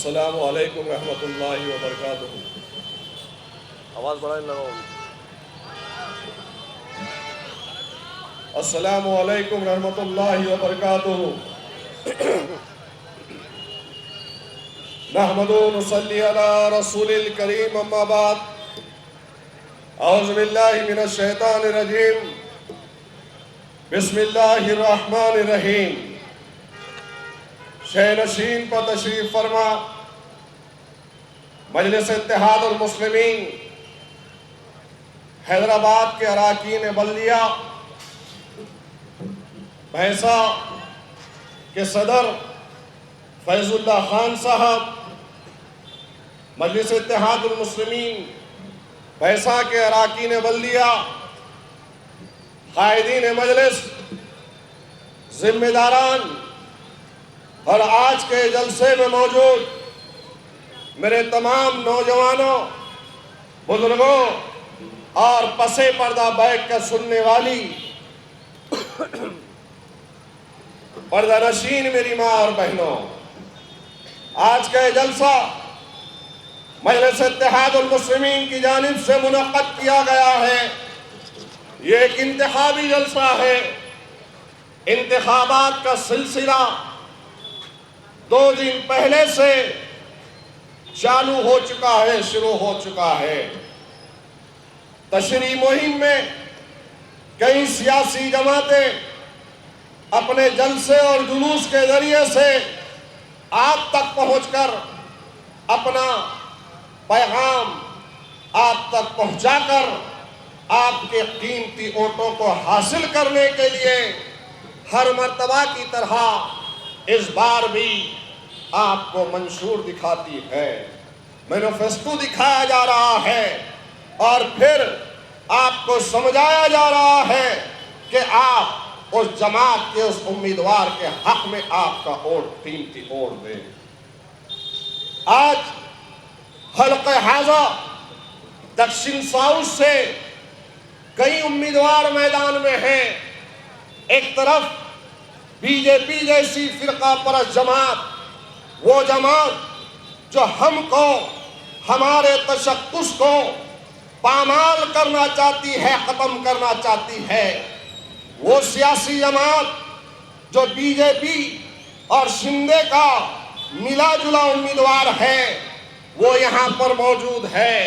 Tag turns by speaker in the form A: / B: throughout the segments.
A: السلام علیکم ورحمۃ اللہ وبرکاتہ۔
B: آواز بڑھانے لگا۔
A: السلام علیکم ورحمۃ اللہ وبرکاتہ۔ نحمد و نصلی علی رسول الکریم، اما بعد، اعوذ باللہ من الشیطان الرجیم، بسم اللہ الرحمن الرحیم۔ شہ نشین پر تشریف فرما مجلس اتحاد المسلمین حیدرآباد کے اراکین بلدیہ بھینسہ کے صدر فیض اللہ خان صاحب، مجلس اتحاد المسلمین بھینسہ کے اراکین بلدیہ، قائدین مجلس، ذمہ داران اور آج کے جلسے میں موجود میرے تمام نوجوانوں، بزرگوں اور پسے پردہ بیٹھ کر سننے والی پردہ نشین میری ماں اور بہنوں، آج کا یہ جلسہ مجلس اتحاد المسلمین کی جانب سے منعقد کیا گیا ہے۔ یہ ایک انتخابی جلسہ ہے۔ انتخابات کا سلسلہ 2 دن پہلے سے چالو ہو چکا ہے، شروع ہو چکا ہے۔ تشریح مہم میں کئی سیاسی جماعتیں اپنے جلسے اور جلوس کے ذریعے سے آپ تک پہنچ کر اپنا پیغام آپ تک پہنچا کر آپ کے قیمتی ووٹوں کو حاصل کرنے کے لیے ہر مرتبہ کی طرح اس بار بھی آپ کو منشور دکھاتی ہے، مینیفیسٹو دکھایا جا رہا ہے، اور پھر آپ کو سمجھایا جا رہا ہے کہ آپ اس جماعت کے اس امیدوار کے حق میں آپ کا ووٹ، قیمتی ووٹ دیں۔ آج حلقہ حاضہ دکشن ساؤتھ سے کئی امیدوار میدان میں ہیں۔ ایک طرف بی جے پی جیسی فرقہ پرست جماعت، وہ جماعت جو ہم کو، ہمارے تشخص کو پامال کرنا چاہتی ہے، ختم کرنا چاہتی ہے۔ وہ سیاسی جماعت جو بی جے پی اور شندے کا ملا جلا امیدوار ہے، وہ یہاں پر موجود ہے۔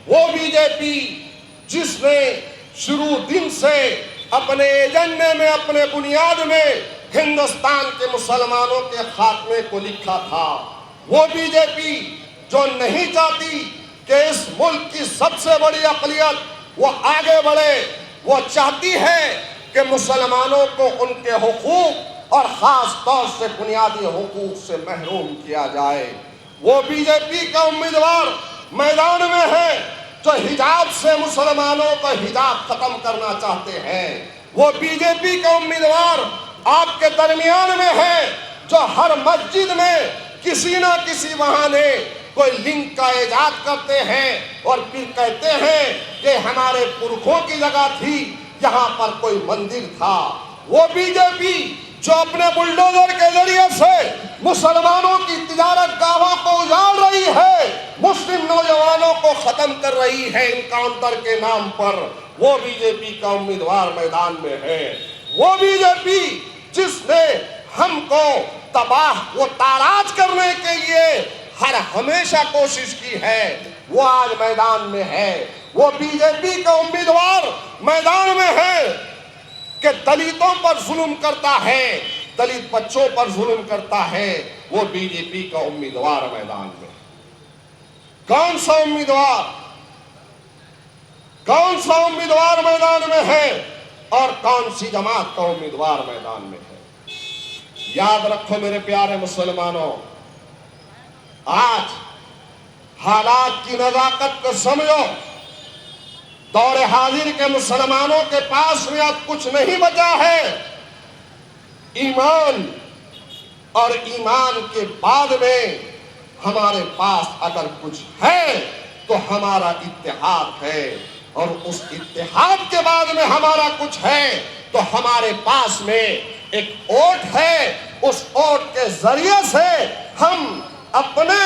A: وہ بی جے پی جس نے شروع دن سے اپنے ایجنڈے میں، اپنے بنیاد میں ہندوستان کے مسلمانوں کے خاتمے کو لکھا تھا۔ وہ بی جے پی جو نہیں چاہتی کہ اس ملک کی سب سے بڑی اقلیت وہ آگے بڑھے، وہ چاہتی ہے کہ مسلمانوں کو ان کے حقوق اور خاص طور سے بنیادی حقوق سے محروم کیا جائے۔ وہ بی جے پی کا امیدوار میدان میں ہے جو حجاب سے مسلمانوں کا حجاب ختم کرنا چاہتے ہیں۔ وہ بی جے پی کا امیدوار آپ کے درمیان میں ہے جو ہر مسجد میں کسی نہ کسی بہانے کوئی لنک کا ایجاد کرتے ہیں اور پھر کہتے ہیں کہ ہمارے پرکھوں کی جگہ تھی، یہاں پر کوئی مندر تھا۔ وہ بی جے پی جو اپنے بلڈوزر کے ذریعے سے مسلمانوں کی تجارت گاہوں کو اجاڑ رہی ہے، مسلم نوجوانوں کو ختم کر رہی ہے انکاؤنٹر کے نام پر، وہ بی جے پی کا امیدوار میدان میں ہے۔ وہ بی جے پی جس نے ہم کو تباہ و تاراج کرنے کے لیے ہر ہمیشہ کوشش کی ہے، وہ آج میدان میں ہے۔ وہ بی جے پی کا امیدوار میدان میں ہے کہ دلتوں پر ظلم کرتا ہے، دلت بچوں پر ظلم کرتا ہے، وہ بی جے پی کا امیدوار میدان میں۔ کون سا امیدوار میدان میں ہے اور کون سی جماعت کا امیدوار میدان میں ہے؟ یاد رکھو میرے پیارے مسلمانوں، آج حالات کی نزاکت کو سمجھو۔ دور حاضر کے مسلمانوں کے پاس میں اب کچھ نہیں بچا ہے۔ ایمان اور ایمان کے بعد میں ہمارے پاس اگر کچھ ہے تو ہمارا اتحاد ہے، اور اس اتحاد کے بعد میں ہمارا کچھ ہے تو ہمارے پاس میں ایک ووٹ ہے۔ اس ووٹ کے ذریعے سے ہم اپنے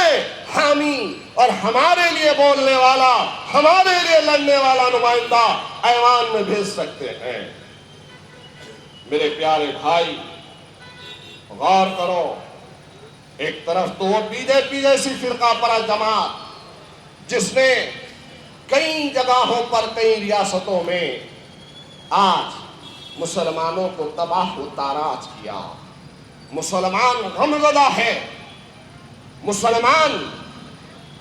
A: حامی اور ہمارے لیے بولنے والا، ہمارے لیے لڑنے والا نمائندہ ایوان میں بھیج سکتے ہیں۔ میرے پیارے بھائی، غور کرو، ایک طرف تو وہ بی جے پی جیسی فرقہ پرست جماعت جس نے کئی جگہوں پر، کئی ریاستوں میں آج مسلمانوں کو تباہ و تاراج کیا۔ مسلمان غمزدہ ہے، مسلمان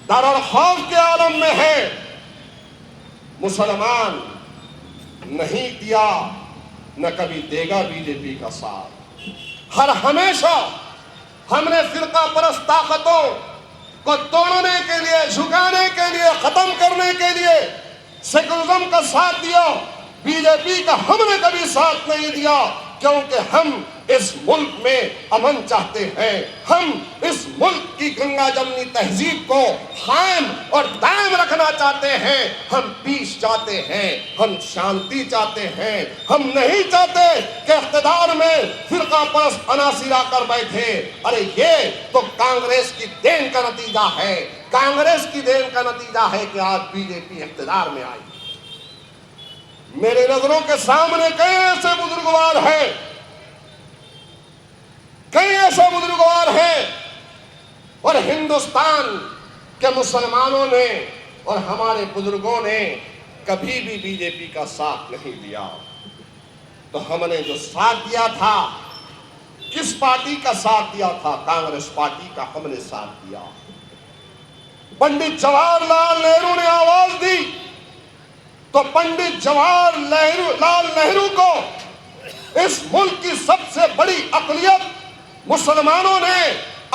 A: ڈر اور خوف کے عالم میں ہے، مسلمان نہیں دیا نہ کبھی دے گا بی جے پی کا ساتھ۔ ہر ہمیشہ ہم نے فرقہ پرست طاقتوں کو توڑنے کے لیے، جھکانے کے لیے، ختم کرنے کے لیے سیکولرزم کا ساتھ دیا۔ بی جے پی کا ہم نے کبھی ساتھ نہیں دیا، کیونکہ ہم اس ملک میں امن چاہتے ہیں، ہم اس ملک کی گنگا جمنی تہذیب کو قائم اور دائم رکھنا چاہتے ہیں، ہم پیس چاہتے ہیں، ہم شانتی چاہتے ہیں۔ ہم نہیں چاہتے کہ اقتدار میں فرقہ پرست عناصر آ کر بیٹھے۔ ارے یہ تو کانگریس کی دین کا نتیجہ ہے، کانگریس کی دین کا نتیجہ ہے کہ آج بی جے پی اقتدار میں آئی۔ میرے نظروں کے سامنے کئی ایسے بزرگوار ہیں، کئی ایسے بزرگوار ہیں، اور ہندوستان کے مسلمانوں نے اور ہمارے بزرگوں نے کبھی بھی بی جے پی کا ساتھ نہیں دیا۔ تو ہم نے جو ساتھ دیا تھا، کس پارٹی کا ساتھ دیا تھا؟ کانگریس پارٹی کا ہم نے ساتھ دیا۔ پنڈت جواہر لال نہرو نے آواز دی تو پنڈت جواہر لال نہرو کو اس ملک کی سب سے بڑی اقلیت مسلمانوں نے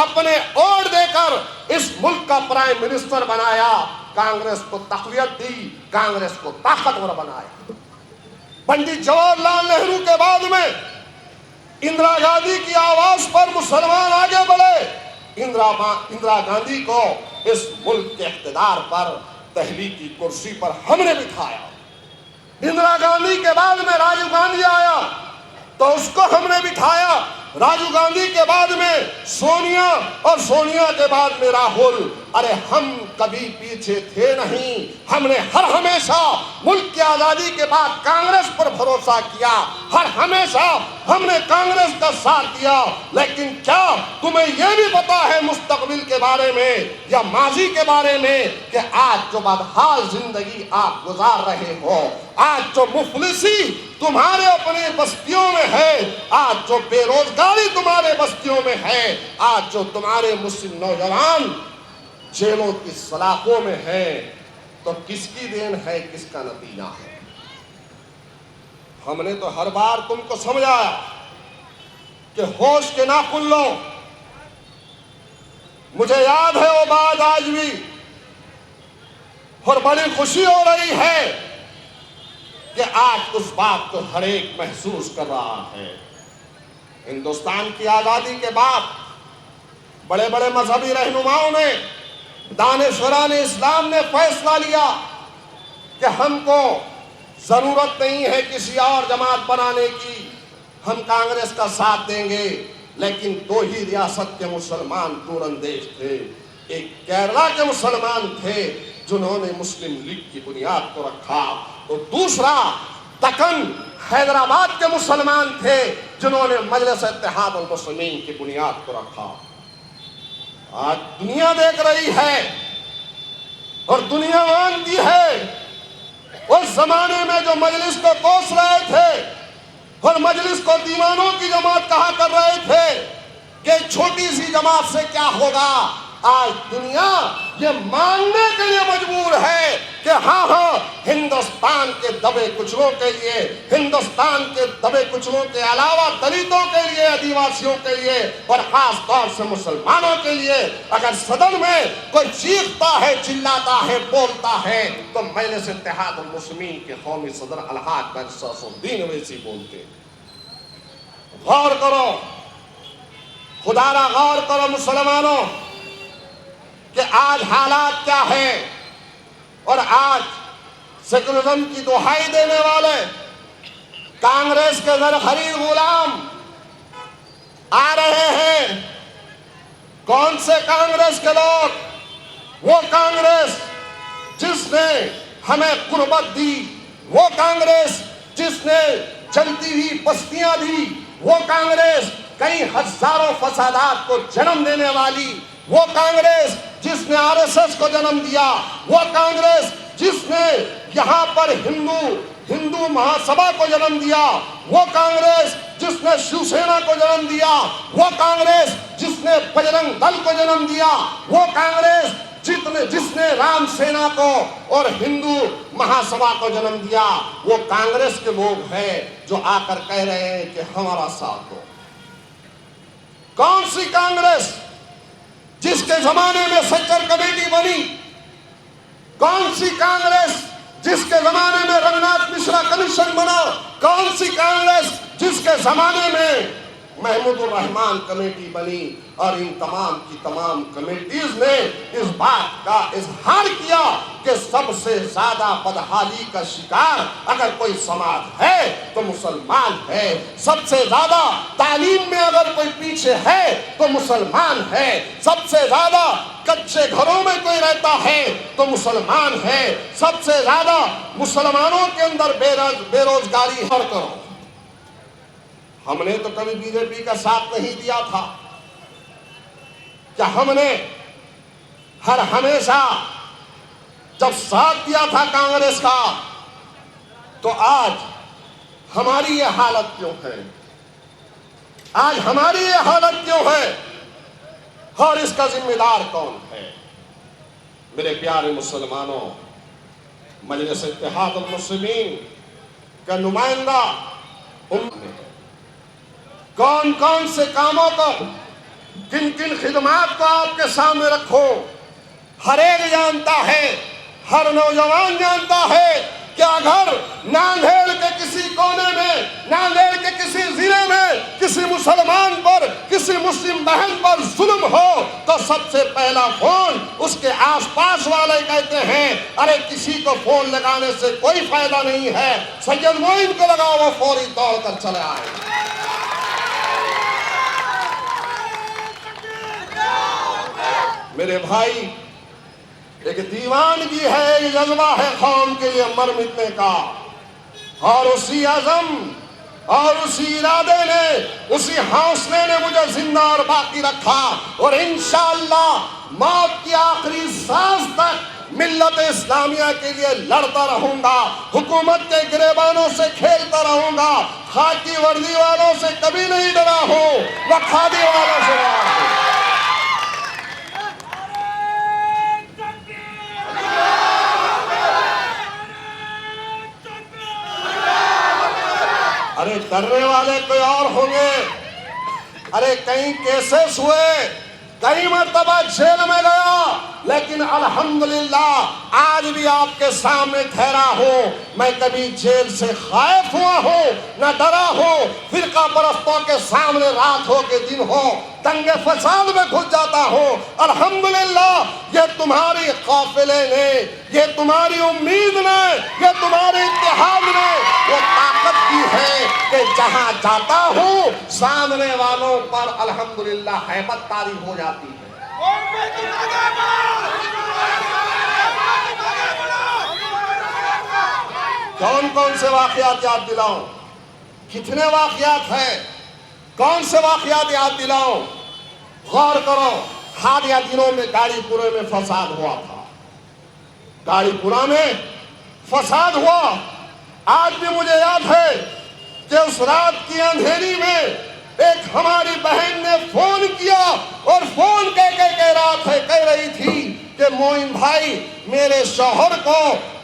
A: اپنے ووٹ دے کر اس ملک کا پرائم منسٹر بنایا، کانگریس کو تقویت دی، کانگریس کو طاقتور بنایا۔ پنڈت جواہر لال نہرو کے بعد میں اندرا گاندھی کی آواز پر مسلمان آگے بڑھے۔ اندرا گاندھی کو اس ملک کے اقتدار پر، دہلی کی کرسی پر ہم نے بٹھایا۔ اندرا گاندھی کے بعد میں راجیو گاندھی آیا تو اس کو ہم نے بٹھایا۔ راجیو گاندھی کے بعد میں سونیا، اور سونیا کے بعد میں راہل۔ ارے ہم کبھی پیچھے تھے نہیں، ہم نے ہر ہمیشہ ملک کی آزادی کے بعد کانگریس پر بھروسہ کیا، ہر ہمیشہ ہم نے کانگریس کا ساتھ دیا۔ لیکن کیا تمہیں یہ بھی پتا ہے مستقبل کے بارے میں یا ماضی کے بارے میں کہ آج جو بدحال زندگی آپ گزار رہے ہو، آج جو مفلسی تمہارے اپنے بستیوں میں ہے، آج جو بے روزگاری تمہارے بستیوں میں ہے، آج جو تمہارے مسلم نوجوان جیلوں کی سلاخوں میں ہیں، تو کس کی دین ہے، کس کا نتیجہ ہے؟ ہم نے تو ہر بار تم کو سمجھایا کہ ہوش کے ناخن لو۔ مجھے یاد ہے وہ بات آج بھی، اور بڑی خوشی ہو رہی ہے کہ آج اس بات کو ہر ایک محسوس کر رہا ہے۔ ہندوستان کی آزادی کے بعد بڑے بڑے مذہبی رہنماؤں نے، دانشوران اسلام نے فیصلہ لیا کہ ہم کو ضرورت نہیں ہے کسی اور جماعت بنانے کی، ہم کانگریس کا ساتھ دیں گے۔ لیکن دو ہی ریاست کے مسلمان دور اندیش تھے، ایک کیرلا کے مسلمان تھے جنہوں نے مسلم لیگ کی بنیاد کو رکھا، اور دوسرا دکن حیدرآباد کے مسلمان تھے جنہوں نے مجلس اتحاد المسلمین کی بنیاد کو رکھا۔ آج دنیا دیکھ رہی ہے اور دنیا مانتی ہے، اس زمانے میں جو مجلس کو کوس رہے تھے اور مجلس کو دیوانوں کی جماعت کہا کر رہے تھے کہ چھوٹی سی جماعت سے کیا ہوگا، آج دنیا یہ ماننے کے لیے مجبور ہے کہ ہاں ہندوستان کے دبے کچلوں کے لیے، ہندوستان کے دبے کچلوں کے علاوہ دلتوں کے لیے، آدیواسیوں کے لیے، اور خاص طور سے مسلمانوں کے لیے اگر صدر میں کوئی چیختا ہے، چلاتا ہے، بولتا ہے تو مجلس اتحاد المسلمین کے قومی صدر الحاج برشاس الدین اویسی بولتے۔ غور کرو، خدا را غور کرو مسلمانوں کہ آج حالات کیا ہیں، اور آج سیکولرزم کی دہائی دینے والے کانگریس کے زر خرید غلام آ رہے ہیں کون سے کانگریس کے لوگ؟ وہ کانگریس جس نے ہمیں غربت دی، وہ کانگریس جس نے جلتی ہوئی بستیاں دی، وہ کانگریس کئی ہزاروں فسادات کو جنم دینے والی، وہ کانگریس جس نے RSS کو جنم دیا، وہ کانگریس جس نے یہاں پر ہندو مہاسبھا کو جنم دیا، وہ کانگریس جس نے شیو سینا کو جنم دیا، وہ کانگریس جس نے بجرنگ دل کو جنم دیا، وہ کانگریس جس نے رام سینا کو اور ہندو مہاسبھا کو جنم دیا، وہ کانگریس کے لوگ ہیں جو آ کر کہہ رہے ہیں کہ ہمارا ساتھ دو۔ کون سی کانگریس جس کے زمانے میں سچر کمیٹی بنی؟ کون سی کانگریس جس کے زمانے میں رگھناتھ مشرا کمیشن بنا؟ کون سی کانگریس جس کے زمانے میں محمود الرحمان کمیٹی بنی؟ اور ان تمام کی تمام کمیٹیز نے اس بات کا اظہار کیا کہ سب سے زیادہ بدحالی کا شکار اگر کوئی سماج ہے تو مسلمان ہے، سب سے زیادہ تعلیم میں اگر کوئی پیچھے ہے تو مسلمان ہے، سب سے زیادہ کچے گھروں میں کوئی رہتا ہے تو مسلمان ہے، سب سے زیادہ مسلمانوں کے اندر بے روزگاری ہے۔ کرو، ہم نے تو کبھی BJP کا ساتھ نہیں دیا تھا، کیا ہم نے ہمیشہ جب ساتھ دیا تھا کانگریس کا تو آج ہماری یہ حالت کیوں ہے؟ آج ہماری یہ حالت کیوں ہے؟ اور اس کا ذمہ دار کون ہے؟ میرے پیارے مسلمانوں، مجلس اتحاد المسلمین کا نمائندہ کون کون سے کاموں کو، کن کن خدمات کو آپ کے سامنے رکھو؟ ہر ایک جانتا ہے، ہر نوجوان جانتا ہے کہ اگر ناندیڑ کے کسی کونے میں، ناندیڑ کے کسی ضلع میں کسی مسلمان پر، کسی مسلم بہن پر ظلم ہو تو سب سے پہلا فون اس کے آس پاس والے کہتے ہیں ارے کسی کو فون لگانے سے کوئی فائدہ نہیں ہے، سید معین کو لگاؤ، وہ فوری دوڑ کر چلے آئے۔ میرے بھائی، ایک دیوانگی ہے، ایک جذبہ ہے قوم کے لیے مر مٹنے کا، اور اسی عزم اور اسی ارادے نے، اسی حوصلے نے مجھے زندہ اور باقی رکھا، اور انشاءاللہ موت کی آخری سانس تک ملت اسلامیہ کے لیے لڑتا رہوں گا، حکومت کے گریبانوں سے کھیلتا رہوں گا، خاکی وردی والوں سے کبھی نہیں ڈرا ہوں، نہ کھادی والوں سے ڈرا ہوں۔ ارے ڈرنے والے کوئی اور ہوں گے، ارے کئی کیسز ہوئے، کئی مرتبہ جیل میں گیا، لیکن الحمدللہ آج بھی آپ کے سامنے ٹھہرا ہوں، میں کبھی جیل سے خائف ہوا ہوں، نہ ڈرا ہوں، فرقہ پرستوں کے سامنے رات ہو کے دن ہو، دنگے فساد میں گھس جاتا ہوں۔ الحمدللہ یہ تمہاری قافلے نے، یہ تمہاری امید نے، یہ تمہارے اتحاد نے وہ طاقت کی ہے کہ جہاں جاتا ہوں سامنے والوں پر الحمدللہ ہیبت طاری ہو جاتی ہے۔ کون کون سے واقعات یاد دلاؤں؟ کتنے واقعات ہیں؟ کون سے واقعات یاد دلاؤں؟ غور کرو، حالیہ دنوں میں گاڑی پورے میں فساد ہوا تھا، گاڑی پورا میں فساد ہوا۔ آج بھی مجھے یاد ہے کہ اس رات کی اندھیری میں ایک ہماری بہن نے فون کیا اور فون کہہ رہی تھی کہ معین بھائی میرے شوہر کو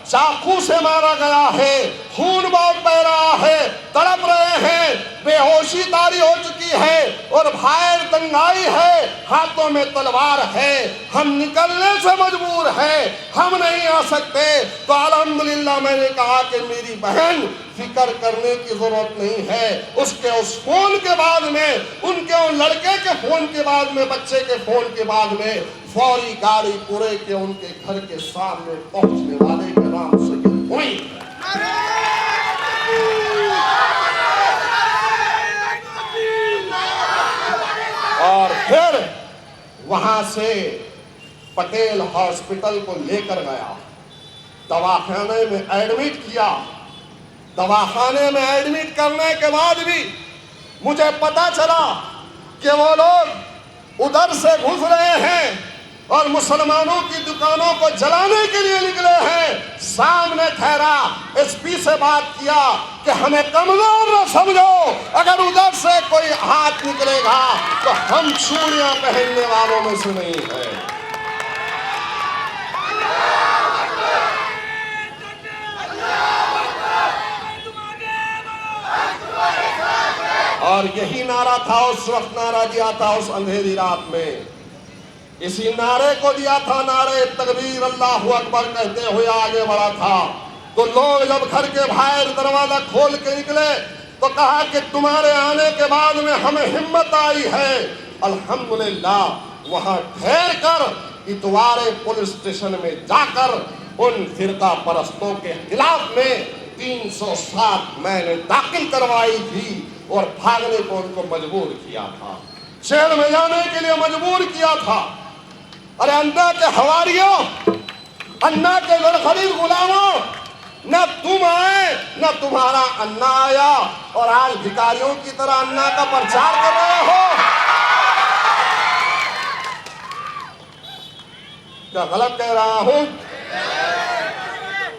A: چاقو سے مارا گیا ہے، خون بہت بہ رہا ہے، تڑپ رہے ہیں، بے ہوشی طاری ہو چکی ہے اور باہر تنگائی ہے، ہاتھوں میں تلوار ہے، ہم نکلنے سے مجبور ہیں، ہم نہیں آ سکتے۔ تو الحمدللہ میں نے کہا کہ میری بہن فکر کرنے کی ضرورت نہیں ہے، اس فون کے بعد میں، ان کے ان لڑکے کے فون کے بعد میں، بچے کے فون کے بعد میں فوری گاڑی پورے کے ان کے گھر کے سامنے پہنچنے والے کا نام سید معین ہے۔ اور پھر وہاں سے پٹیل ہاسپٹل کو لے کر گیا، دواخانے میں ایڈمٹ کیا۔ دواخانے میں ایڈمٹ کرنے کے بعد بھی مجھے پتا چلا کہ وہ لوگ ادھر سے گھس رہے ہیں اور مسلمانوں کی دکانوں کو جلانے کے لیے نکلے ہیں۔ سامنے ٹھہرا، ایس پی سے بات کیا کہ ہمیں کمزور نہ سمجھو، اگر ادھر سے کوئی ہاتھ نکلے گا تو ہم چوڑیاں پہننے والوں میں سے نہیں ہیں۔ اور یہی نعرہ تھا اس وقت، نعرہ دیا تھا اس اندھیری رات میں، اسی نعرے کو دیا تھا، نعرے تکبیر اللہ اکبر کہتے ہوئے آگے بڑھا تھا۔ تو لوگ جب گھر کے باہر دروازہ کھول کے نکلے تو کہا کہ تمہارے آنے کے بعد میں ہمیں ہمت آئی ہے۔ الحمدللہ وہاں ٹھہر کر اتوارے پولیس اسٹیشن میں جا کر ان فرقہ پرستوں کے خلاف میں 307 میں نے داخل کروائی تھی اور بھاگنے کو ان کو مجبور کیا تھا، جیل میں جانے کے لیے مجبور کیا تھا۔ ارے انا کے حواریوں، انا کے غرخرید غلاموں، نہ تم آئے نہ تمہارا انا آیا، اور آج بھکاریوں کی طرح انا کا پرچار کر رہے ہو۔ کیا غلط کہہ رہا ہوں؟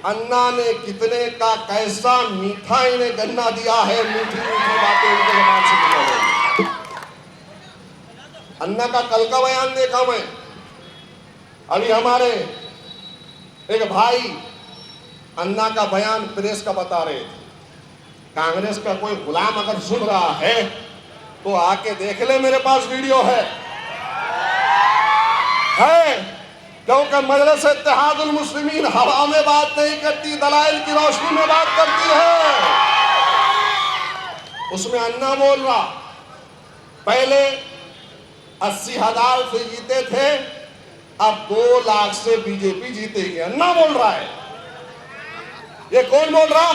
A: انا نے کتنے کا کیسا میٹھا انہیں گنا دیا ہے، میٹھی میٹھی باتیں ان کے زبان سے نکل رہی۔ انا کا کل کا بیان دیکھا میں، ابھی ہمارے ایک بھائی انا کا بیان پریس کا بتا رہے تھے۔ کانگریس کا کوئی غلام اگر سن رہا ہے تو آ کے دیکھ لے، میرے پاس ویڈیو ہے، کیونکہ مجلس اتحاد المسلمین ہوا میں بات نہیں کرتی، دلائل کی روشنی میں بات کرتی ہے۔ اس میں انا بول رہا، پہلے 80,000 سے جیتے تھے، اب 2 لاکھ سے بی جے پی جیتے گی۔ انا بول رہا ہے، یہ کون بول رہا؟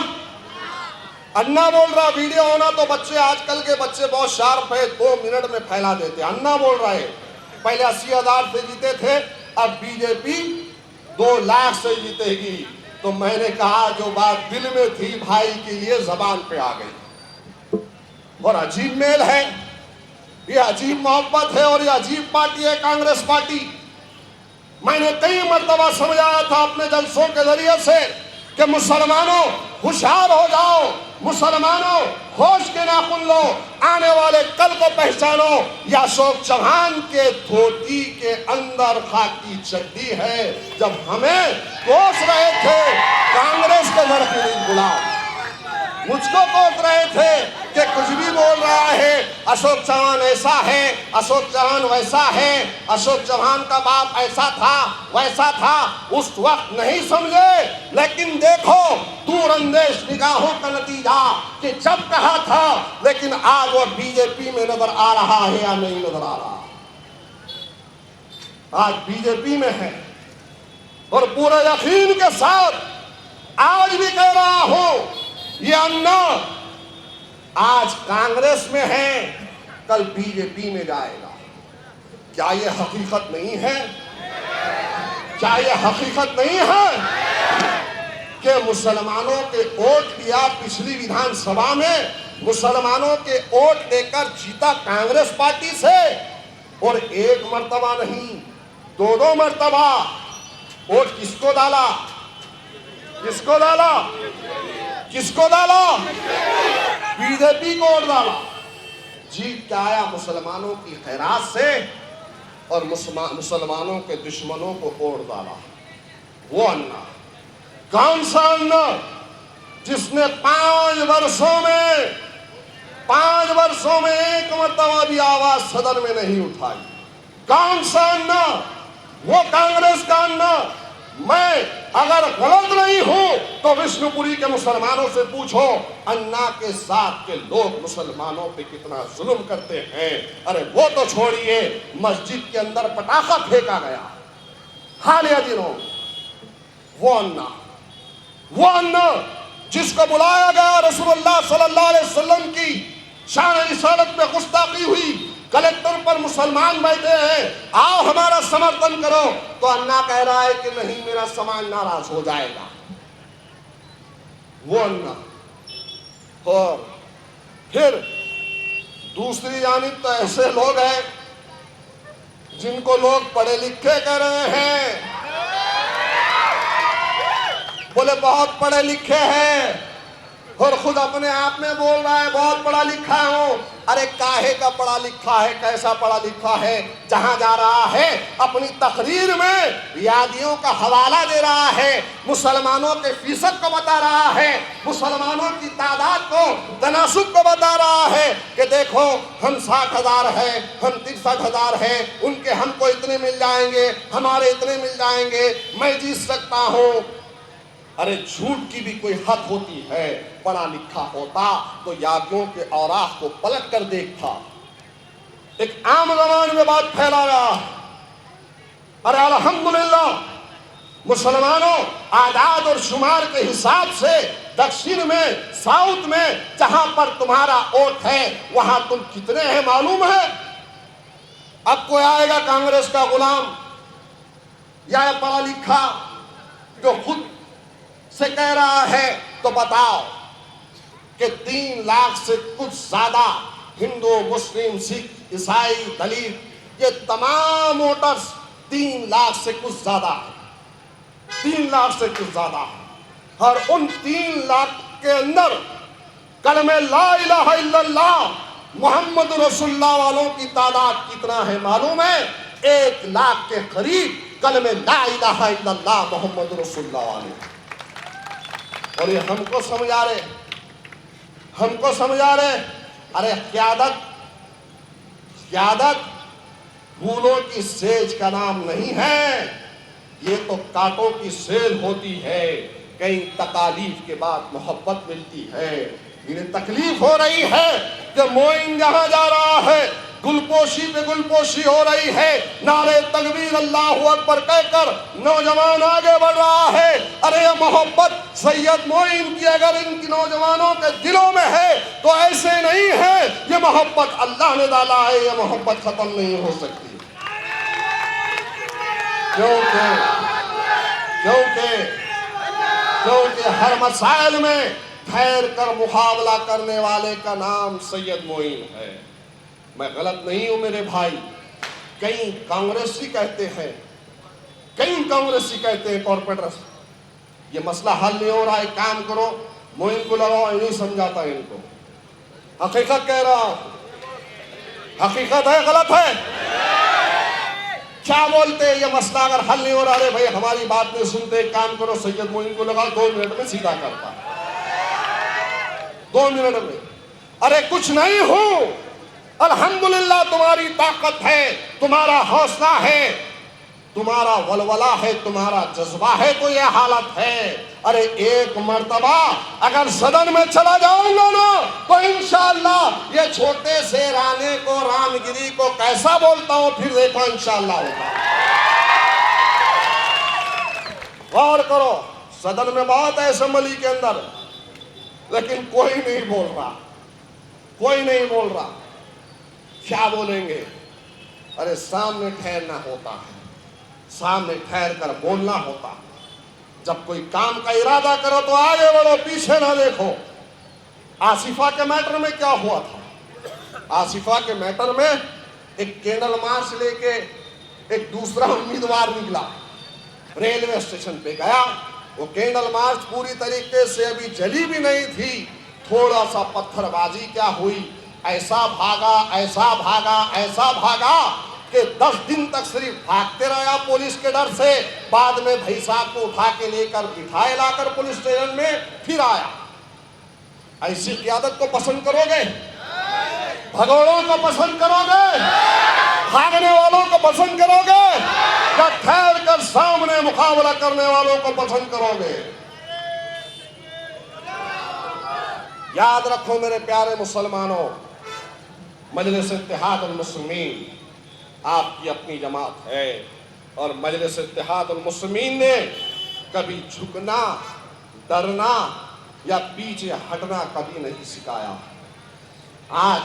A: انا بول رہا۔ ویڈیو ہونا تو بچے، آج کل کے بچے بہت شارپ ہے، 2 منٹ میں پھیلا دیتے۔ انا بول رہا ہے پہلے 80,000 سے جیتے تھے، اب بی جے پی 2 لاکھ سے جیتے گی۔ تو میں نے کہا جو بات دل میں تھی بھائی کے لیے زبان پہ آ گئی، اور عجیب میل ہے، یہ عجیب محبت ہے، اور یہ عجیب پارٹی ہے کانگریس پارٹی۔ میں نے کئی مرتبہ سمجھایا تھا اپنے جلسوں کے ذریعے سے کہ مسلمانوں ہوشیار ہو جاؤ، مسلمانوں ہوش کے ناخن لو، آنے والے کل کو پہچانو۔ یہ اشوک چوہان کے دھوتی کے اندر خاکی چڈی ہے، جب ہمیں کوس رہے تھے کانگریس کے غرخرید غلام، مجھ کو کوس رہے تھے کہ کچھ بھی بول رہا ہے، اشوک چوہان ایسا ہے، اشوک چوہان ویسا ہے، اشوک چوہان کا باپ ایسا تھا ویسا تھا، اس وقت نہیں سمجھے۔ لیکن دیکھو دور اندیش نگاہوں کا نتیجہ کہ جب کہا تھا، لیکن آج وہ بی جے پی میں نظر آ رہا ہے یا نہیں نظر آ رہا؟ آج بی جے پی میں ہے، اور پورے یقین کے ساتھ آج بھی کہہ رہا ہوں، یہ انا آج کانگریس میں ہے، کل بی جے پی میں جائے گا۔ کیا یہ حقیقت نہیں ہے؟ کیا یہ حقیقت نہیں ہے کہ مسلمانوں کے ووٹ لیا پچھلی ویدھان سبھا میں، مسلمانوں کے ووٹ لے کر جیتا کانگریس پارٹی سے، اور 1 مرتبہ نہیں 2 مرتبہ ووٹ کس کو ڈالا؟ کس کو ڈالا؟ کس کو ڈالا؟ بی جے پی کو ووٹ ڈالا۔ جیت کے آیا مسلمانوں کی خیرات سے، اور مسلمانوں کے دشمنوں کو ووٹ ڈالا۔ وہ انا، کون سا انا جس نے 5 برسوں میں 1 مرتبہ بھی آواز صدر میں نہیں اٹھائی؟ کون سا انا؟ وہ کانگریس کا انا۔ میں اگر غلط نہیں ہوں تو وشنو پوری کے مسلمانوں سے پوچھو انا کے ساتھ کے لوگ مسلمانوں پہ کتنا ظلم کرتے ہیں۔ ارے وہ تو چھوڑیے، مسجد کے اندر پٹاخہ پھینکا گیا حالیہ دنوں، وہ انا جس کو بلایا گیا، رسول اللہ صلی اللہ علیہ وسلم کی شان رسالت میں گستاخی ہوئی، کلیکٹر پر مسلمان بیٹھے ہیں، آؤ ہمارا سمرتھن کرو، تو انا کہہ رہا ہے کہ نہیں، میرا سماج ناراض ہو جائے گا. وہ انا. اور پھر دوسری جانب تو ایسے لوگ ہیں جن کو لوگ پڑھے لکھے کہہ رہے ہیں، بولے بہت پڑھے لکھے ہیں، اور خود اپنے آپ میں بول رہا ہے بہت پڑھا لکھا ہوں. ارے کاہے کا پڑھا لکھا ہے، کیسا پڑھا لکھا ہے؟ جہاں جا رہا ہے اپنی تقریر میں یادیوں کا حوالہ دے رہا ہے، مسلمانوں کے فیصد کو بتا رہا ہے، مسلمانوں کی تعداد کو، تناسب کو بتا رہا ہے کہ دیکھو ہم 60,000 ہیں، ہم 63,000 ہیں، ان کے ہم کو اتنے مل جائیں گے، ہمارے اتنے مل جائیں گے، میں جیت سکتا ہوں. ارے جھوٹ کی بھی کوئی حد ہوتی ہے. پڑھا لکھا ہوتا تو یادیوں کے اوراق کو پلٹ کر دیکھتا. ایک عام زبان میں بات پھیلا رہا ہے. ارے الحمدللہ مسلمانوں، اعداد اور شمار کے حساب سے دکشن میں، ساؤتھ میں، جہاں پر تمہارا ووٹ ہے وہاں تم کتنے ہیں معلوم ہے؟ اب کوئی آئے گا کانگریس کا غلام یا پڑھا لکھا جو خود سے کہہ رہا ہے تو بتاؤ کہ 3 لاکھ سے کچھ زیادہ ہندو، مسلم، سکھ، عیسائی، دلت، یہ تمام ووٹرز 3 لاکھ سے کچھ زیادہ ہیں، 3 لاکھ سے کچھ زیادہ ہیں. اور ان 3 لاکھ کے اندر کلمہ لا الہ الا اللہ محمد رسول اللہ والوں کی تعداد کتنا ہے معلوم ہے؟ 1 لاکھ کے قریب کلمہ لا الہ الا اللہ محمد رسول اللہ والے. اور یہ ہم کو سمجھا رہے، ہم کو سمجھا رہے. ارے قیادت پھولوں کی سیج کا نام نہیں ہے، یہ تو کانٹوں کی سیل ہوتی ہے. کئی تکالیف کے بعد محبت ملتی ہے. انہیں تکلیف ہو رہی ہے کہ موئن جہاں جا رہا ہے گلپوشی پہ گلپوشی ہو رہی ہے، نعرے تکبیر اللہ اکبر کہہ کر نوجوان آگے بڑھ رہا ہے. ارے یہ محبت سید معین کی اگر ان کی نوجوانوں کے دلوں میں ہے تو ایسے نہیں ہے، یہ محبت اللہ نے ڈالا ہے، یہ محبت ختم نہیں ہو سکتی. کیونکہ ہر مسائل میں ٹھہر کر مقابلہ کرنے والے کا نام سید معین ہے. میں غلط نہیں ہوں میرے بھائی. کئی کانگریسی کہتے ہیں کارپوریٹرز یہ مسئلہ حل نہیں ہو رہا ہے، کام کرو معین کو لگاؤ. نہیں سمجھاتا ان کو. حقیقت کہہ رہا ہوں، حقیقت ہے، غلط ہے. کیا بولتے ہیں؟ یہ مسئلہ اگر حل نہیں ہو رہا ہے بھائی ہماری بات نہیں سنتے، کام کرو سید معین کو لگاؤ، 2 منٹ میں سیدھا کرتا، 2 منٹ میں. ارے کچھ نہیں ہوں، الحمدللہ تمہاری طاقت ہے، تمہارا حوصلہ ہے، تمہارا ولولہ ہے، تمہارا جذبہ ہے تو یہ حالت ہے. ارے ایک مرتبہ اگر صدن میں چلا جاؤں گا نا تو انشاءاللہ یہ چھوٹے سے رانے کو، رامگیری کو کیسا بولتا ہوں پھر دیکھو انشاءاللہ ہوگا. غور کرو، صدن میں بہت ہے اسمبلی کے اندر، لیکن کوئی نہیں بول رہا، کوئی نہیں بول رہا. کیا بولیں گے؟ ارے سامنے ٹھہرنا ہوتا ہے، سامنے ٹھہر کر بولنا ہوتا ہے. جب کوئی کام کا ارادہ کرو تو آگے بڑھو، پیچھے نہ دیکھو. آصفہ کے میٹر میں کیا ہوا تھا؟ آصفہ کے میٹر میں ایک کینڈل مارچ لے کے ایک دوسرا امیدوار نکلا، ریلوے اسٹیشن پہ گیا. وہ کینڈل مارچ پوری طریقے سے ابھی جلی بھی نہیں تھی، تھوڑا سا پتھر بازی کیا ہوئی، ایسا بھاگا کہ 10 دن تک صرف بھاگتے رہا پولیس کے ڈر سے. بعد میں بھائی صاحب کو اٹھا کے لے کر بٹھائے لا کر پولیس اسٹیشن میں پھر آیا. ایسی قیادت کو پسند کرو گے؟ بھگوڑوں کو پسند کرو گے؟ بھاگنے والوں کو پسند کرو گے یا ٹھہر کر سامنے مقابلہ کرنے والوں کو پسند کرو گے؟ یاد رکھو میرے پیارے مسلمانوں، مجلس اتحاد المسلمین آپ کی اپنی جماعت ہے، اور مجلس اتحاد المسلمین نے کبھی جھکنا، ڈرنا یا پیچھے ہٹنا کبھی نہیں سکھایا. آج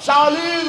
A: 40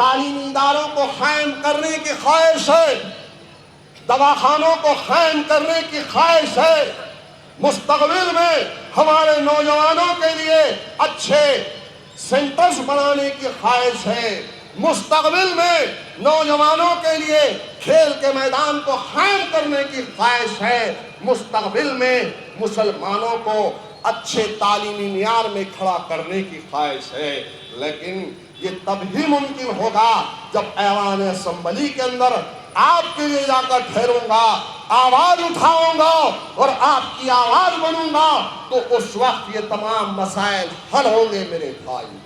A: تعلیمی اداروں کو قائم کرنے کی خواہش ہے، دواخانوں کو قائم کرنے کی خواہش ہے، مستقبل میں ہمارے نوجوانوں کے لیے اچھے سینٹرز بنانے کی خواہش ہے، مستقبل میں نوجوانوں کے لیے کھیل کے میدان کو قائم کرنے کی خواہش ہے، مستقبل میں مسلمانوں کو اچھے تعلیمی معیار میں کھڑا کرنے کی خواہش ہے۔ لیکن یہ تب ہی ممکن ہوگا جب ایوان اسمبلی کے اندر آپ کے لیے جا کر ٹھہروں گا، آواز اٹھاؤں گا اور آپ کی آواز بنوں گا، تو اس وقت یہ تمام مسائل حل ہوں گے میرے بھائی۔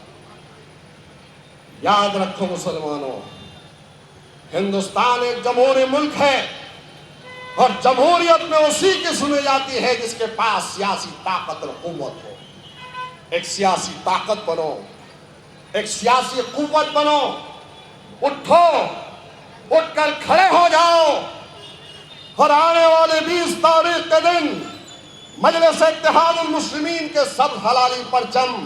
A: یاد رکھو مسلمانوں، ہندوستان ایک جمہوری ملک ہے، اور جمہوریت میں اسی کی سنی جاتی ہے جس کے پاس سیاسی طاقت اور قوت ہو۔ ایک سیاسی طاقت بنو، ایک سیاسی قوت بنو، اٹھو، اٹھ کر کھڑے ہو جاؤ، اور آنے والے 20 تاریخ کے دن مجلس اتحاد المسلمین کے سب حلالی پرچم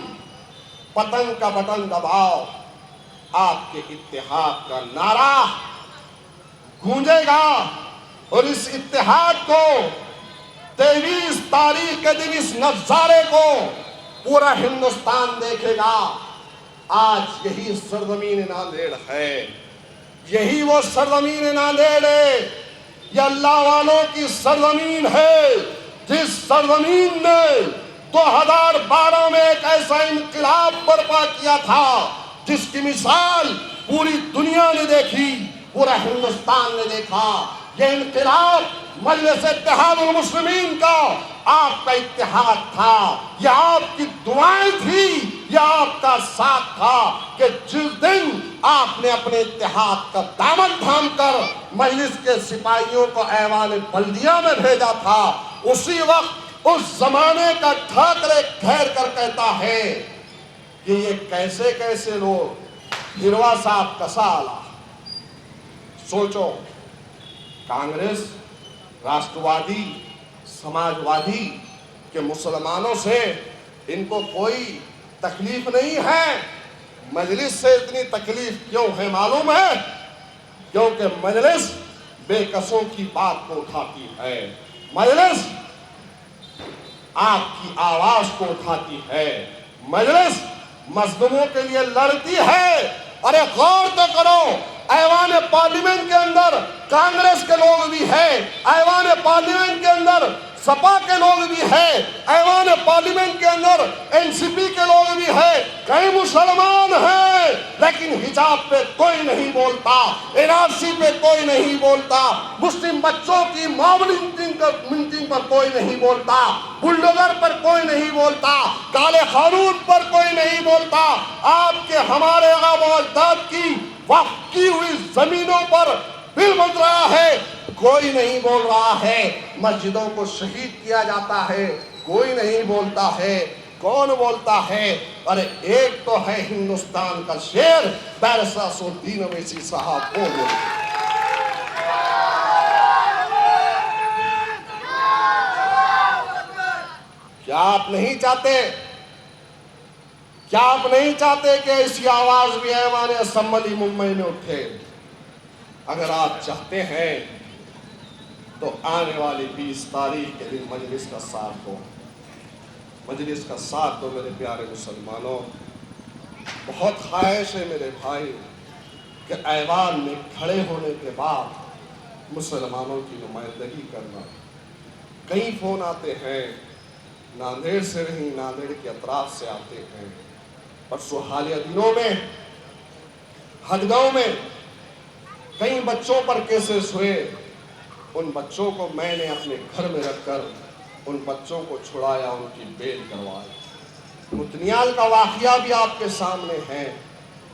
A: پتنگ کا بٹن دباؤ، آپ کے اتحاد کا نعرہ گونجے گا، اور اس اتحاد کو 23 تاریخ کے دن اس نظارے کو پورا ہندوستان دیکھے گا۔ آج یہی سرزمین ناندیڑ ہے، یہی وہ سرزمین ناندیڑ ہے، یہ اللہ والوں کی سرزمین ہے، جس سرزمین نے 2012 میں ایک ایسا انقلاب برپا کیا تھا جس کی مثال پوری دنیا نے دیکھی، پورا ہندوستان نے دیکھا۔ یہ انقلاب مجلس اتحاد المسلمین کا آپ کا اتحاد تھا، یہ آپ کی دعائیں تھی، یہ آپ کا ساتھ تھا کہ جس دن آپ نے اپنے اتحاد کا دامن تھام کر مجلس کے سپاہیوں کو ایوان بلدیہ میں بھیجا تھا، اسی وقت اس زمانے کا ٹھاکرے ٹھہر کر کہتا ہے کہ یہ کیسے کیسے لوگ، ہروا صاحب کا سالہ۔ سوچو، کانگریس، راشٹروادی، سماجوادی کہ مسلمانوں سے ان کو کوئی تکلیف نہیں ہے۔ مجلس سے اتنی تکلیف کیوں ہے معلوم ہے؟ کیونکہ مجلس بے کسوں کی بات کو اٹھاتی ہے، مجلس آپ کی آواز کو اٹھاتی ہے، مجلس مظلوموں کے لیے لڑتی ہے۔ ارے غور تو کرو، ایوان پارلیمنٹ کے اندر کانگریس کے لوگ بھی ہیں، ایوان پارلیمنٹ کے اندر سپا کے لوگ بھی ہیں، ایوان پارلیمنٹ کے اندر این سی پی کے لوگ بھی ہیں، کئی مسلمان ہیں، لیکن حجاب پہ کوئی نہیں بولتا، این آر سی پہ کوئی نہیں بولتا، مسلم بچوں کی معمولی منٹنگ پر کوئی نہیں بولتا، بلڈوزر پر کوئی نہیں بولتا، کالے قانون پر کوئی نہیں بولتا۔ آپ کے ہمارے آباء و اجداد کی وقف کی ہوئی زمینوں پر بل بن رہا ہے، کوئی نہیں بول رہا ہے۔ مسجدوں کو شہید کیا جاتا ہے، کوئی نہیں بولتا ہے۔ کون بولتا ہے؟ ارے ایک تو ہے ہندوستان کا شیر، بیرسٹر اسدالدین اویسی صاحب، وہ بولتے۔ کیا آپ نہیں چاہتے، کیا آپ نہیں چاہتے کہ ایسی آواز بھی ایوان اسمبلی ممبئی میں اٹھے؟ اگر آپ چاہتے ہیں تو آنے والی 20 تاریخ کے دن مجلس کا ساتھ دو، مجلس کا ساتھ دو میرے پیارے مسلمانوں۔ بہت خواہش ہے میرے بھائی کہ ایوان میں کھڑے ہونے کے بعد مسلمانوں کی نمائندگی کرنا۔ کئی فون آتے ہیں، ناندیڑ سے نہیں، ناندیڑ کے اطراف سے آتے ہیں۔ پرسوں حالیہ دنوں میں ہدگاؤں میں کئی بچوں پر کیسز ہوئے، ان بچوں کو میں نے اپنے گھر میں رکھ کر ان بچوں کو چھڑایا، ان کی بیل کروائی۔ متنیال کا واقعہ بھی آپ کے سامنے ہے،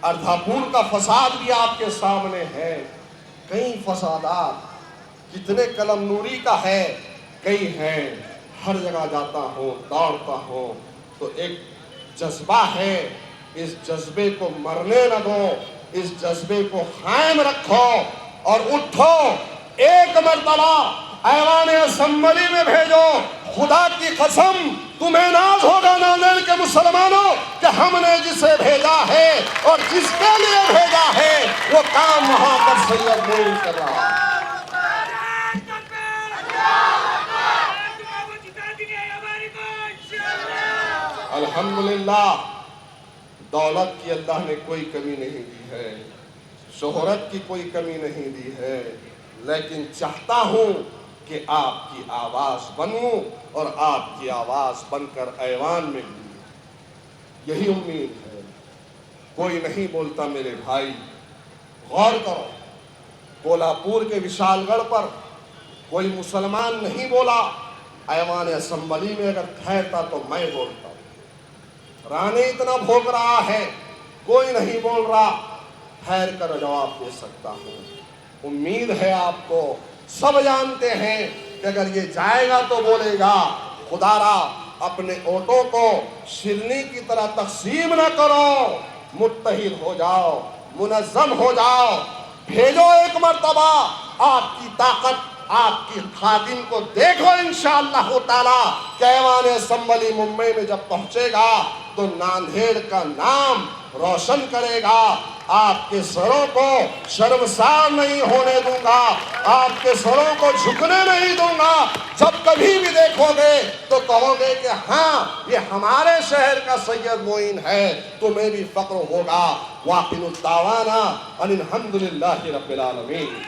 A: اردھاپور کا فساد بھی آپ کے سامنے ہے، کئی فسادات، کتنے قلم نوری کا ہے، کئی ہیں۔ ہر جگہ جاتا ہوں، دوڑتا ہوں تو ایک جذبہ ہے، اس جذبے کو مرنے نہ دو، اس جذبے کو قائم رکھو اور اٹھو۔ ایک مرتبہ ایوان اسمبلی میں بھیجو، خدا کی قسم تمہیں ناز ہوگا ناندیڑ کے مسلمانوں کہ ہم نے جسے بھیجا ہے اور جس کے لیے بھیجا ہے وہ کام وہاں پر سید معین کر رہا ہے۔ الحمدللہ دولت کی اللہ نے کوئی کمی نہیں دی ہے، شہرت کی کوئی کمی نہیں دی ہے، لیکن چاہتا ہوں کہ آپ کی آواز بنوں اور آپ کی آواز بن کر ایوان میں گونجے، یہی امید ہے۔ کوئی نہیں بولتا میرے بھائی، غور کرو، کولہاپور کے وشال گڑھ پر کوئی مسلمان نہیں بولا، ایوان اسمبلی میں اگر ٹھہرتا تو میں بولتا ہوں۔ رانے اتنا بھوک رہا ہے، کوئی نہیں بول رہا، ٹھہر کر جواب دے سکتا ہوں۔ امید ہے آپ کو، سب جانتے ہیں کہ اگر یہ جائے گا تو بولے گا خدا را اپنے ووٹوں کو شرنی کی طرح تقسیم نہ کرو، متحد ہو جاؤ، منظم ہو جاؤ، بھیجو ایک مرتبہ آپ کی طاقت، آپ کی خادم کو دیکھو انشاءاللہ تعالی کہ ایوان اسمبلی ممبئی میں جب پہنچے گا تو ناندیڑ کا نام روشن کرے گا۔ آپ کے سروں کو شرمسار نہیں ہونے دوں گا، آپ کے سروں کو جھکنے نہیں دوں گا۔ جب کبھی بھی دیکھو گے تو کہو گے کہ ہاں یہ ہمارے شہر کا سید معین ہے، تمہیں بھی فخر ہوگا۔ وآخر دعوانا ان الحمدللہ رب العالمین۔